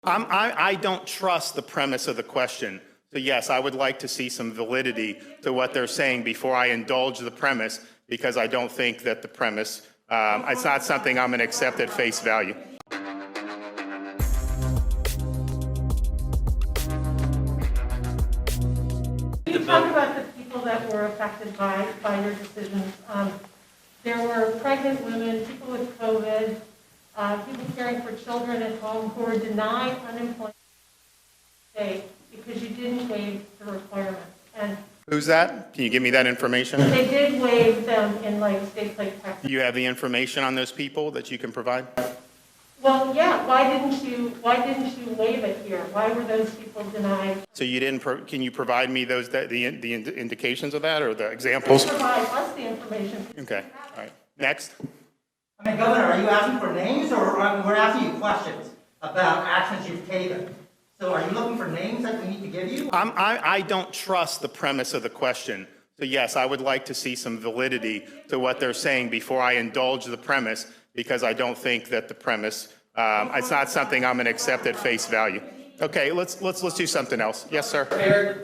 I don't trust the premise of the question. So yes, I would like to see some validity to what they're saying before I indulge the premise, because I don't think that the premise, it's not something I'm going to accept at face value. You talk about the people that were affected by your decisions. There were pregnant women, people with COVID, people caring for children at home who were denied unemployment because you didn't waive the requirements. And Who's that? Can you give me that information? they did waive them in states like Texas. Do you have the information on those people that you can provide? Well, yeah. Why didn't you waive it here? Why were those people denied? So you didn't. Can you provide me those the indications of that or the examples? Provide us the information. Okay. All right. Next. I mean, Governor, are you asking for names, or we're asking you questions about actions you've taken? So are you looking for names that we need to give you? I don't trust the premise of the question. So yes, I would like to see some validity to what they're saying before I indulge the premise, because I don't think that the premise, it's not something I'm going to accept at face value. Okay, let's do something else. Yes, sir. Mayor,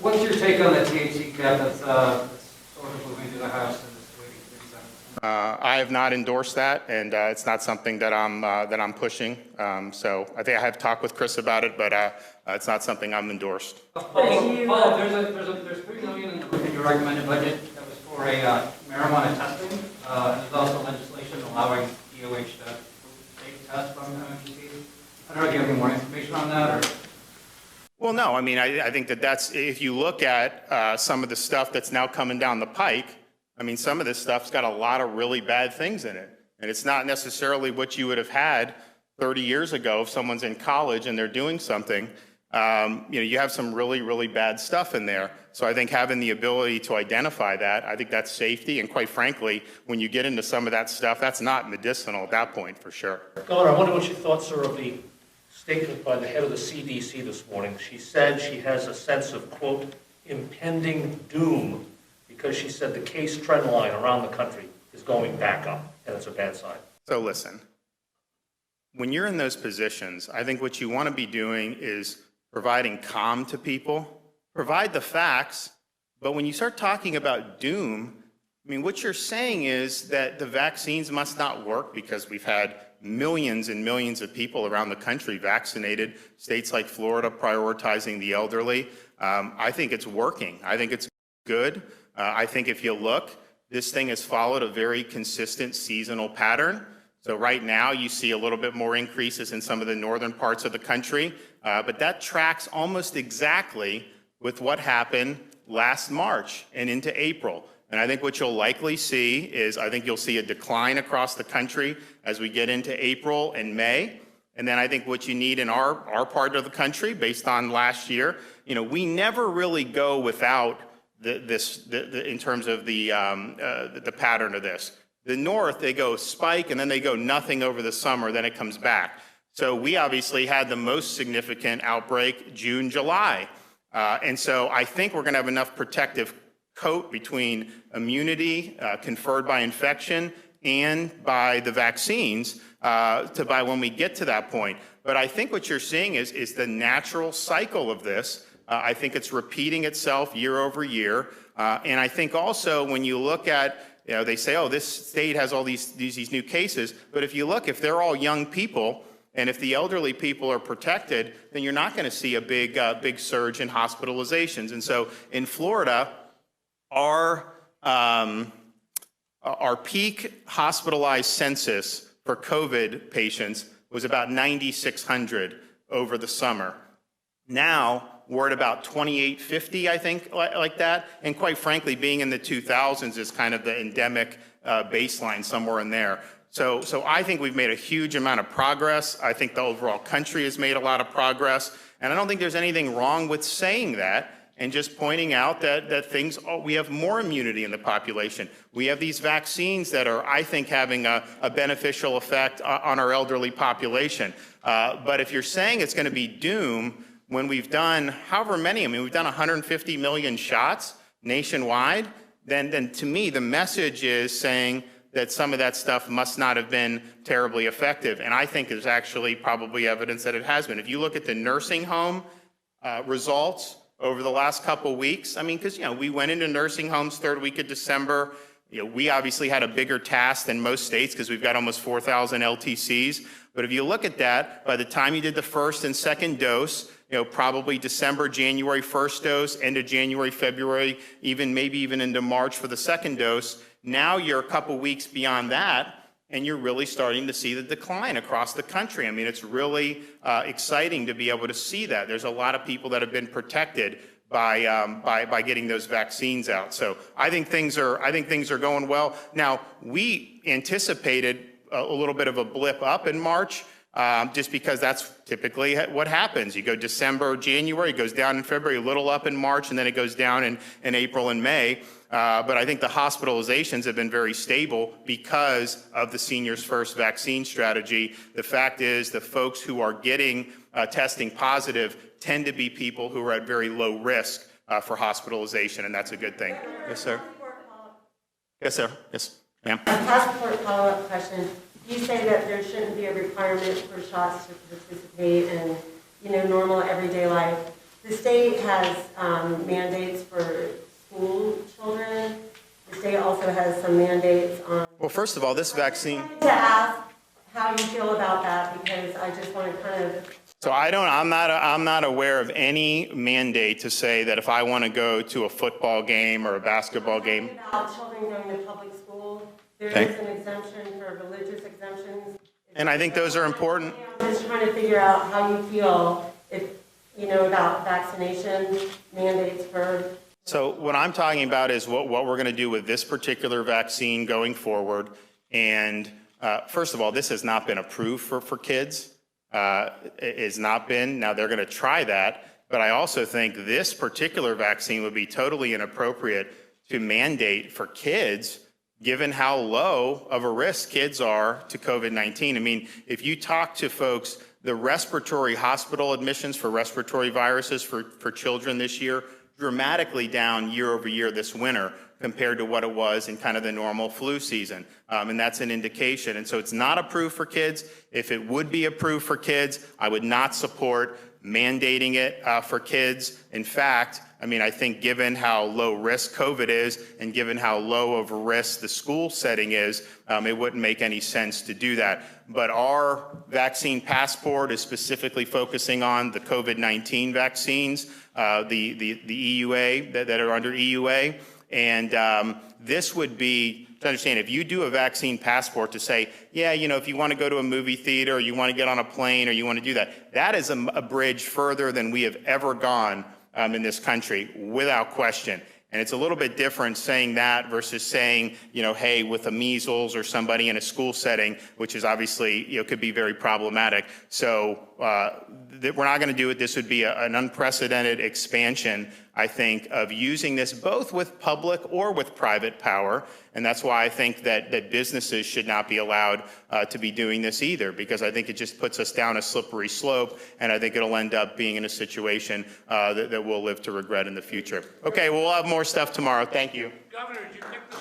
what's your take on the THC cap that's sort of moving to the House and is waiting for the Senate? I have not endorsed that, and it's not something that I'm pushing. So I think I have talked with Chris about it, but it's not something I'm endorsed. Paul, there's $3 million in your recommended budget that was for a marijuana testing. There's also legislation allowing DOH to take tests from MMTC. I don't know if you have any more information on that, or. Well, no. I mean, I think that's if you look at some of the stuff that's now coming down the pike. I mean, some of this stuff's got a lot of really bad things in it. And it's not necessarily what you would have had 30 years ago if someone's in college and they're doing something. You have some really, really bad stuff in there. So I think having the ability to identify that, I think that's safety. And quite frankly, when you get into some of that stuff, that's not medicinal at that point, for sure. Governor, I wonder what your thoughts are of the statement by the head of the CDC this morning. She said she has a sense of, quote, impending doom, because she said the case trend line around the country is going back up, and it's a bad sign. So listen, when you're in those positions, I think what you want to be doing is providing calm to people, provide the facts, but when you start talking about doom, I mean, what you're saying is that the vaccines must not work because we've had millions and millions of people around the country vaccinated, states like Florida prioritizing the elderly. I think it's working. I think it's good. I think if you look, this thing has followed a very consistent seasonal pattern. So right now you see a little bit more increases in some of the northern parts of the country, but that tracks almost exactly with what happened last March and into April. And I think what you'll likely see is I think you'll see a decline across the country as we get into April and May. And then I think what you need in our part of the country, based on last year, we never really go without in terms of the pattern of this. The North, they go spike and then they go nothing over the summer, then it comes back. So we obviously had the most significant outbreak June, July. And so I think we're going to have enough protective coat between immunity conferred by infection and by the vaccines by when we get to that point. But I think what you're seeing is the natural cycle of this. I think it's repeating itself year over year. And I think also when you look at, they say, oh, this state has all these new cases. But if you look, if they're all young people, and if the elderly people are protected, then you're not going to see a big surge in hospitalizations. And so in Florida, our peak hospitalized census for COVID patients was about 9,600 over the summer. Now we're at about 2,850, I think, like that. And quite frankly, being in the 2000s is kind of the endemic baseline, somewhere in there. So I think we've made a huge amount of progress. I think the overall country has made a lot of progress. And I don't think there's anything wrong with saying that and just pointing out that we have more immunity in the population. We have these vaccines that are, I think, having a beneficial effect on our elderly population. But if you're saying it's going to be doom, when we've done however many, we've done 150 million shots nationwide, then to me the message is saying that some of that stuff must not have been terribly effective. And I think there's actually probably evidence that it has been. If you look at the nursing home results over the last couple weeks, I mean, because, we went into nursing homes third week of December. We obviously had a bigger task than most states because we've got almost 4,000 LTCs. But if you look at that, by the time you did the first and second dose, probably December, January, first dose, end of January, February, maybe even into March for the second dose. Now you're a couple weeks beyond that, and you're really starting to see the decline across the country. I mean, it's really exciting to be able to see that. There's a lot of people that have been protected by getting those vaccines out. So I think things are going well. Now, we anticipated a little bit of a blip up in March, just because that's typically what happens. You go December, January, it goes down in February, a little up in March, and then it goes down in April and May. But I think the hospitalizations have been very stable because of the Seniors First vaccine strategy. The fact is the folks who are getting testing positive tend to be people who are at very low risk for hospitalization, and that's a good thing. Yes, sir. Yes, sir. Yes, ma'am. Passport follow-up question. You say that there shouldn't be a requirement for shots to participate in, normal everyday life. The state has mandates for school children. The state also has some mandates on. Well, first of all, this vaccine. I wanted to ask how you feel about that, because I just want to kind of. So I'm not aware of any mandate to say that if I want to go to a football game or a basketball game. About children going to public school, there is an exemption for religious exemptions. And I think those are important. I'm just trying to figure out how you feel about vaccination mandates for. So what I'm talking about is what we're going to do with this particular vaccine going forward. And first of all, this has not been approved for kids. It has not been. Now they're going to try that. But I also think this particular vaccine would be totally inappropriate to mandate for kids, given how low of a risk kids are to COVID-19. I mean, if you talk to folks, the respiratory hospital admissions for respiratory viruses for children this year, dramatically down year over year this winter compared to what it was in kind of the normal flu season. And that's an indication. And so it's not approved for kids. If it would be approved for kids, I would not support mandating it for kids. In fact, I mean, I think given how low risk COVID is and given how low of a risk the school setting is, it wouldn't make any sense to do that. But our vaccine passport is specifically focusing on the COVID-19 vaccines, the EUA that are under EUA. And this would be, to understand, if you do a vaccine passport to say, yeah, if you want to go to a movie theater, or you want to get on a plane, or you want to do that, that is a bridge further than we have ever gone in this country, without question. And it's a little bit different saying that versus saying, hey, with the measles or somebody in a school setting, which is obviously, could be very problematic. So we're not going to do it. This would be an unprecedented expansion, I think, of using this both with public or with private power. And that's why I think that businesses should not be allowed to be doing this either, because I think it just puts us down a slippery slope, and I think it'll end up being in a situation that we'll live to regret in the future. Okay, well, we'll have more stuff tomorrow. Thank you. Governor, did you pick this